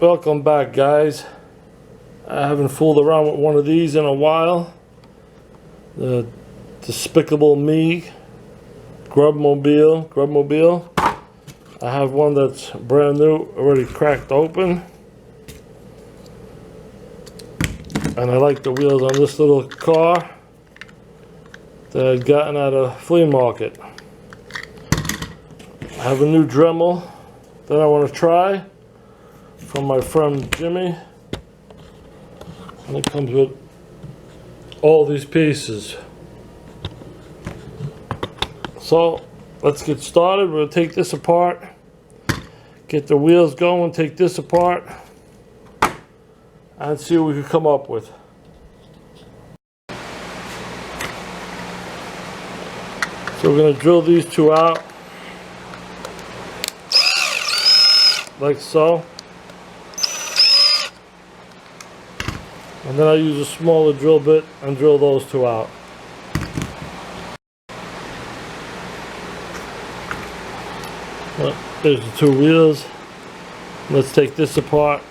Welcome back, guys. I haven't fooled around with one of these in a while. The Despicable Me Grubmobile. I have one that's brand new, already cracked open. And I like the wheels on this little car that I'd gotten at a flea market. I have a new Dremel that I want to try from my friend Jimmy, and it comes with all these pieces. So let's get started. We'll take this apart, get the wheels going, take this apart, and see what we can come up with. So we're going to drill these two out like so. And then I use a smaller drill bit and drill those two out. Well, there's the two wheels. Let's take this apart.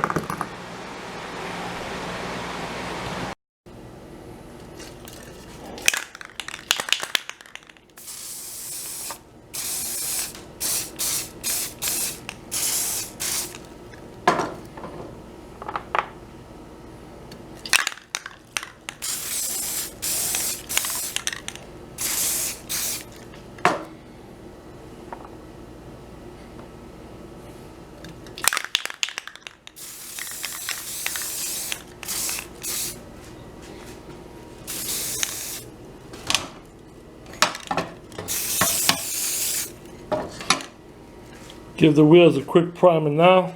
Give the wheels a quick primer now,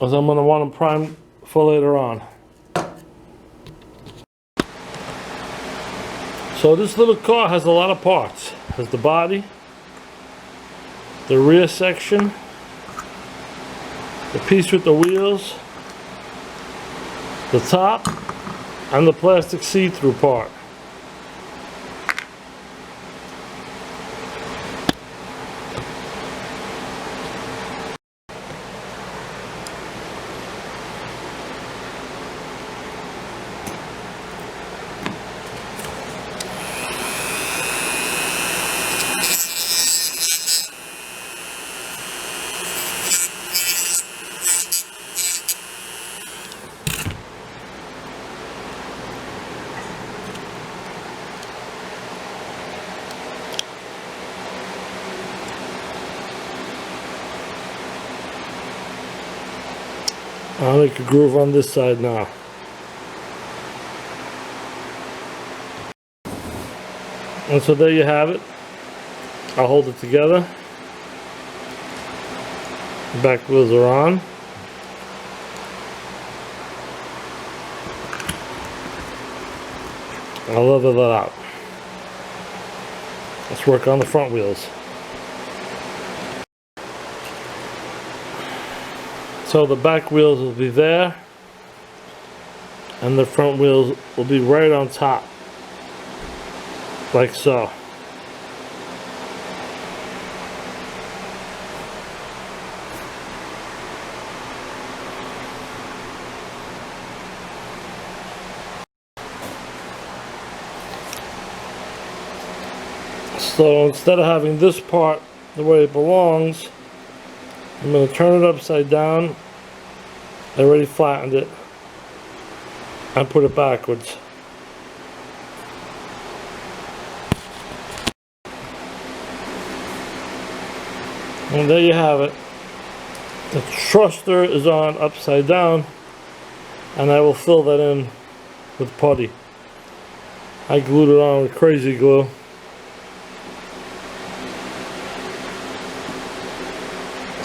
as I'm going to want them primed for later on. So this little car has a lot of parts. It has the body, the rear section, the piece with the wheels, the top, and the plastic see-through part. I'll make a groove on this side now. And so there you have it. I'll hold it together. The back wheels are on. I'll level that out. Let's work on the front wheels. So the back wheels will be there, and the front wheels will be right on top, like so. So instead of having this part the way it belongs, I'm going to turn it upside down. I already flattened it and put it backwards. And there you have it. The thruster is on upside down, and I will fill that in with putty. I glued it on with crazy glue.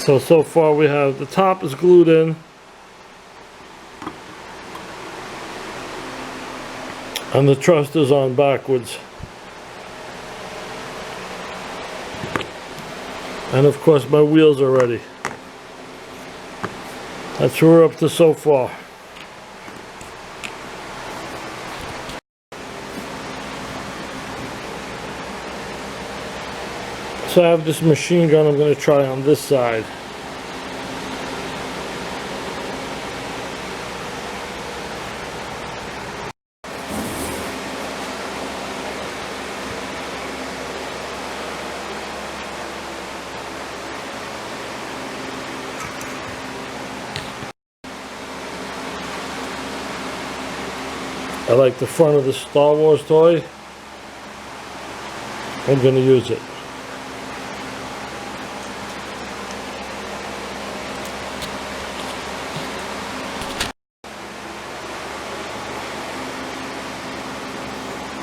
So far we have the top is glued in, and the truss is on backwards. And of course my wheels are ready. That's what we're up to so far. So I have this machine gun I'm going to try on this side. I like the front of the Star Wars toy. I'm going to use it.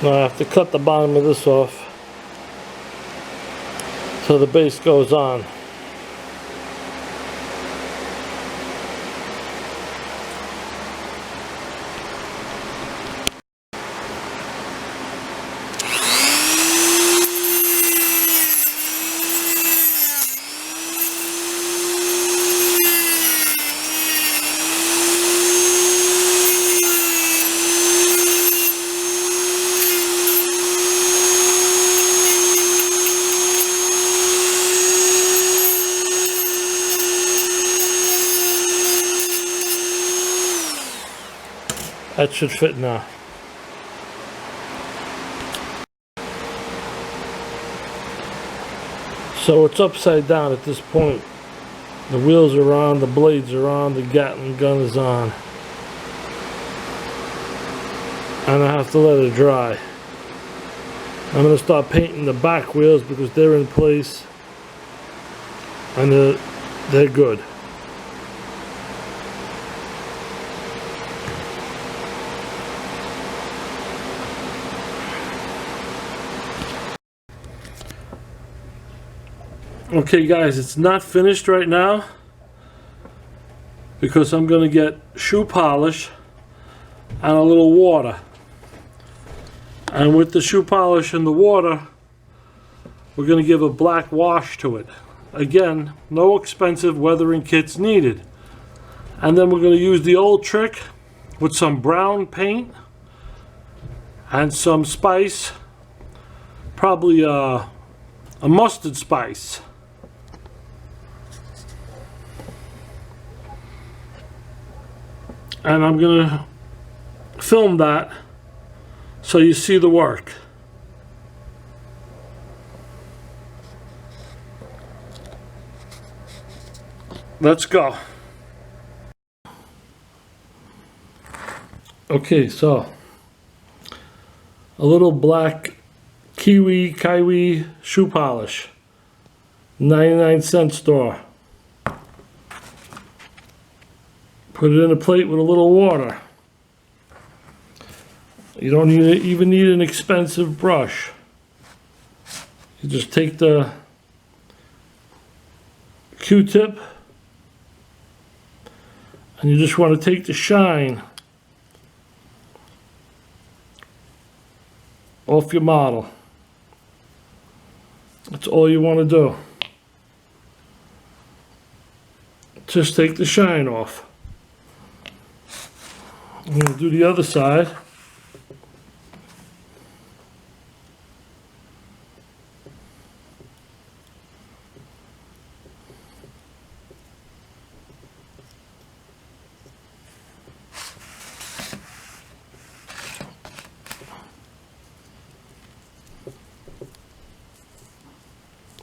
Now I have to cut the bottom of this off so the base goes on. That should fit now. So it's upside down at this point. The wheels are on, the blades are on, the Gatling gun is on. And I have to let it dry. I'm going to start painting the back wheels because they're in place and they're good. Okay guys, it's not finished right now because I'm going to get shoe polish and a little water. And with the shoe polish and the water, we're going to give a black wash to it. Again, no expensive weathering kits needed. And then we're going to use the old trick with some brown paint and some spice, probably a mustard spice. And I'm going to film that so you see the work. Let's go. Okay, so a little black kiwi shoe polish, 99-cent store. Put it in a plate with a little water. You don't even need an expensive brush. You just take the Q-tip and you just want to take the shine off your model. That's all you want to do. Just take the shine off. I'm going to do the other side.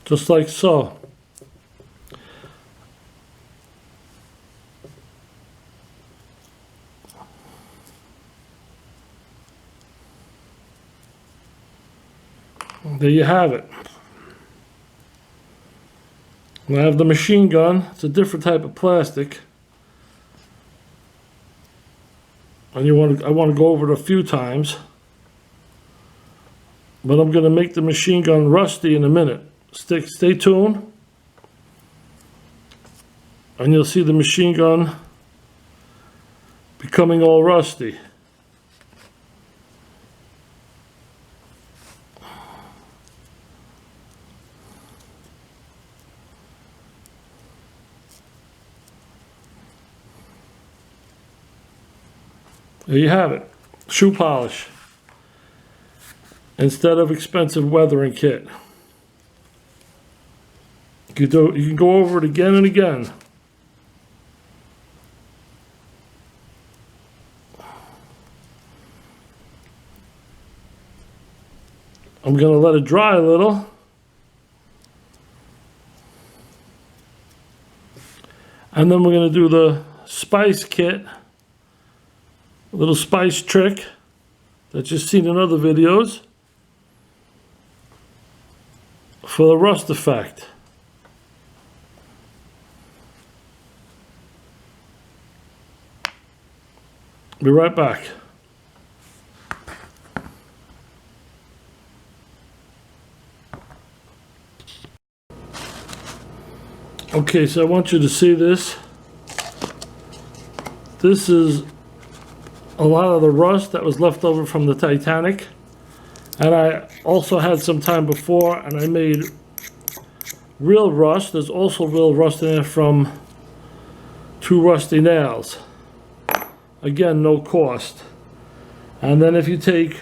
Just like so. There you have it. And I have the machine gun. It's a different type of plastic. And I want to go over it a few times. But I'm going to make the machine gun rusty in a minute. Stay tuned. And you'll see the machine gun becoming all rusty. There you have it, shoe polish instead of expensive weathering kit. You can go over it again and again. I'm going to let it dry a little. And then we're going to do the spice kit. A little spice trick. that you've seen in other videos for the rust effect. Be right back. Okay, so I want you to see this. This is a lot of the rust that was left over from the Titanic. And I also had some time before and I made real rust. There's also real rust in there from 2 rusty nails. Again, no cost. And then if you take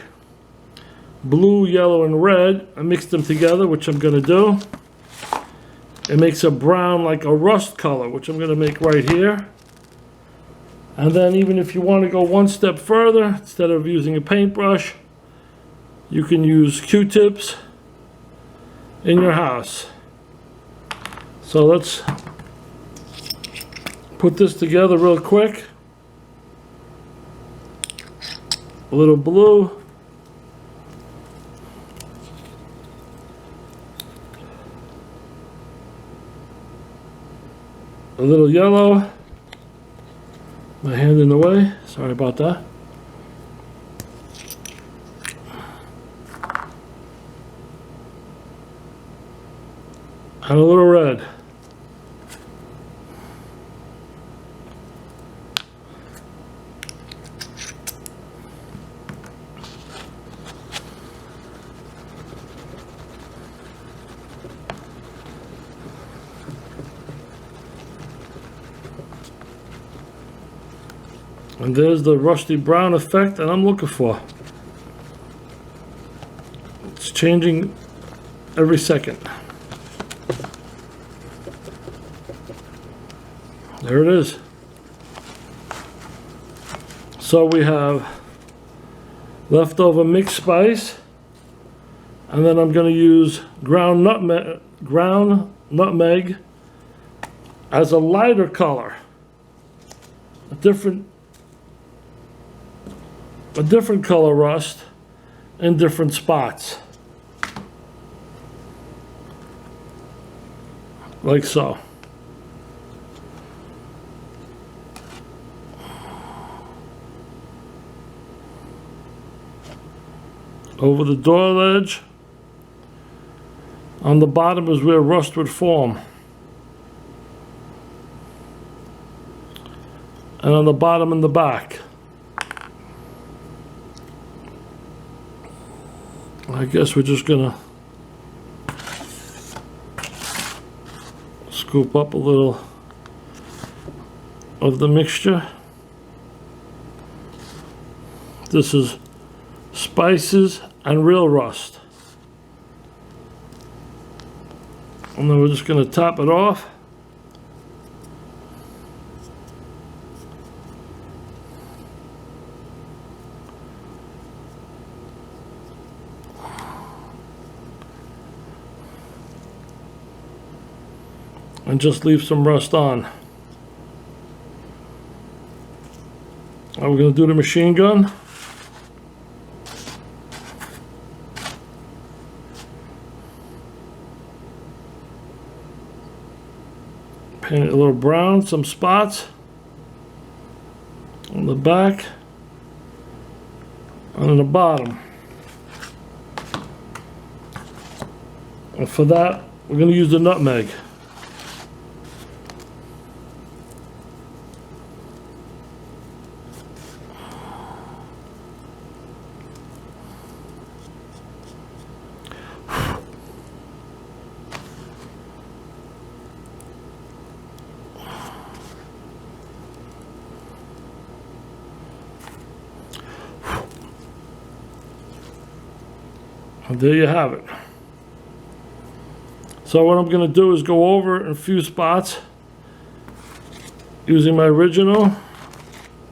blue, yellow, and red and mix them together, which I'm going to do, it makes a brown, like a rust color, which I'm going to make right here. And then even if you want to go one step further, instead of using a paintbrush, you can use Q-tips in your house. So let's put this together real quick. A little blue. A little yellow. My hand in the way. Sorry about that. And a little red. And there's the rusty brown effect that I'm looking for. It's changing every second. There it is. So we have leftover mixed spice, and then I'm going to use ground nutmeg as a lighter color, a different color rust in different spots, like so. Over the door ledge. On the bottom is where rust would form. And on the bottom and the back. I guess we're just gonna scoop up a little of the mixture. This is spices and real rust. And then we're just going to top it off. And just leave some rust on. Now we're going to do the machine gun. Paint it a little brown, some spots on the back and on the bottom. And for that, we're going to use the nutmeg. And there you have it. So what I'm going to do is go over in a few spots using my original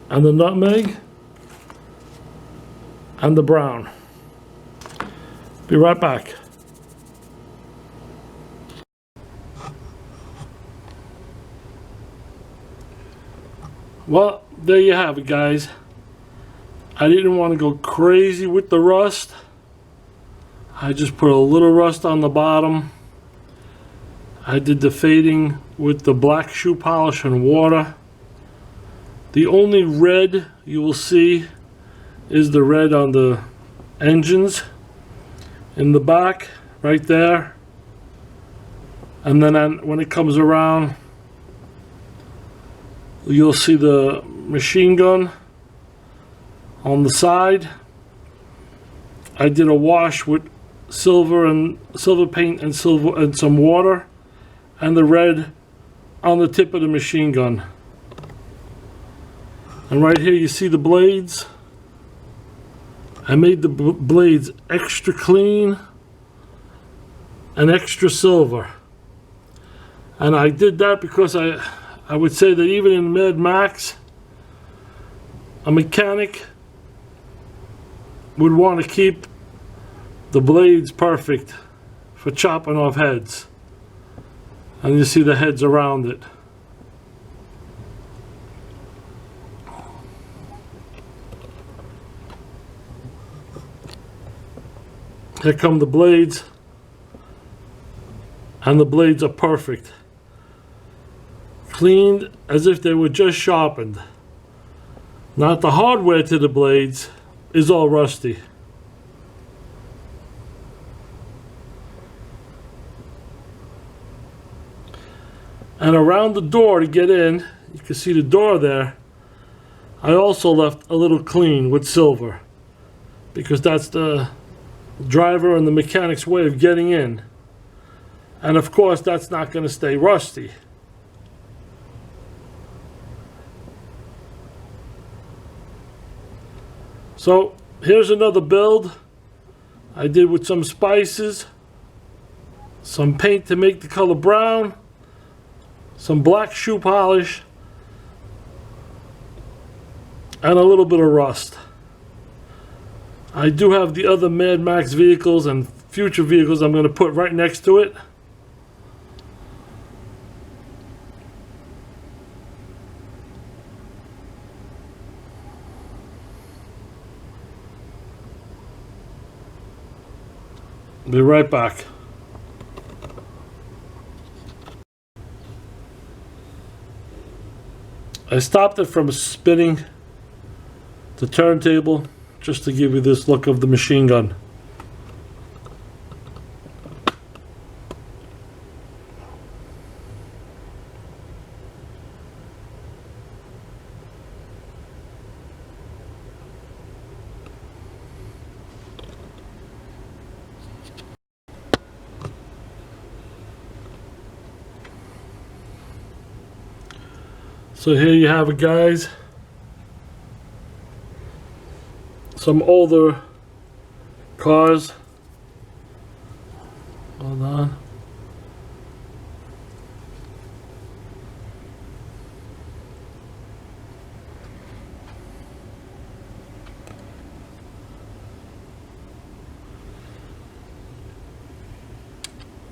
and the nutmeg and the brown. Be right back. Well, there you have it, guys. I didn't want to go crazy with the rust. I just put a little rust on the bottom. I did the fading with the black shoe polish and water. The only red you will see is the red on the engines in the back right there. And then when it comes around, you'll see the machine gun on the side. I did a wash with silver paint and silver and some water, and the red on the tip of the machine gun. And right here you see the blades. I made the blades extra clean and extra silver. And I did that because I would say that even in Mad Max, a mechanic would want to keep the blades perfect for chopping off heads. And you see the heads around it. Here come the blades, and the blades are perfect. Cleaned as if they were just sharpened. Not the hardware to the blades is all rusty. And around the door to get in, you can see the door there, I also left a little clean with silver, because that's the driver and the mechanic's way of getting in. And of course that's not going to stay rusty. So here's another build I did with some spices, some paint to make the color brown, some black shoe polish, and a little bit of rust. I do have the other Mad Max vehicles and future vehicles I'm going to put right next to it. Be right back. I stopped it from spinning the turntable just to give you this look of the machine gun. So here you have it, guys. Some older cars. Hold on.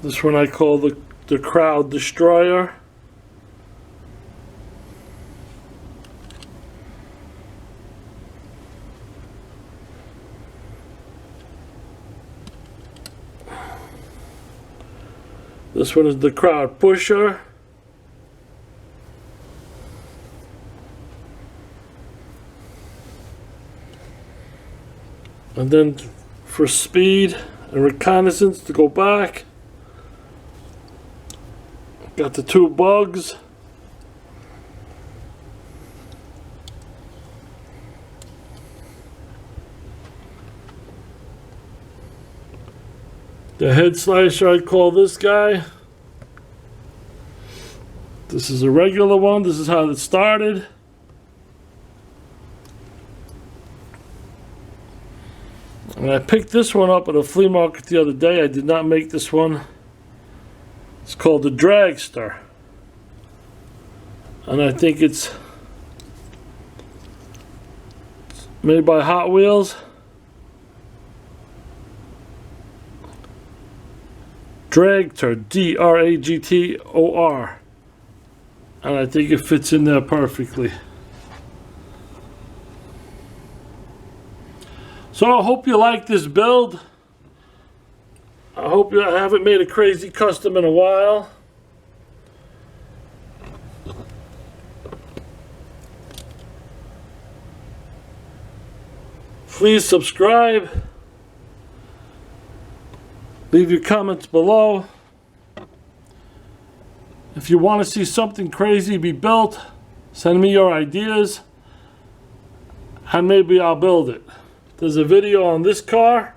This one I call the Crowd Destroyer. This one is the Crowd Pusher. And then for speed and reconnaissance to go back, got the two bugs. The head slasher, I call this guy. This is a regular one. This is how it started. And I picked this one up at a flea market the other day. I did not make this one. It's called the Dragster. And I think it's made by Hot Wheels. Dragtor, D-R-A-G-T-O-R. And I think it fits in there perfectly. So I hope you like this build. I hope I haven't made a crazy custom in a while. Please subscribe. Leave your comments below. If you want to see something crazy be built, send me your ideas and maybe I'll build it. There's a video on this car,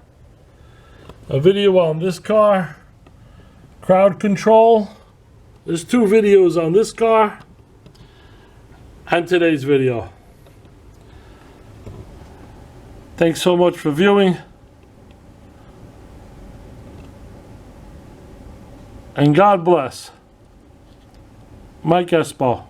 crowd control. There's 2 videos on this car and today's video. Thanks so much for viewing. And God bless. Mike Espo.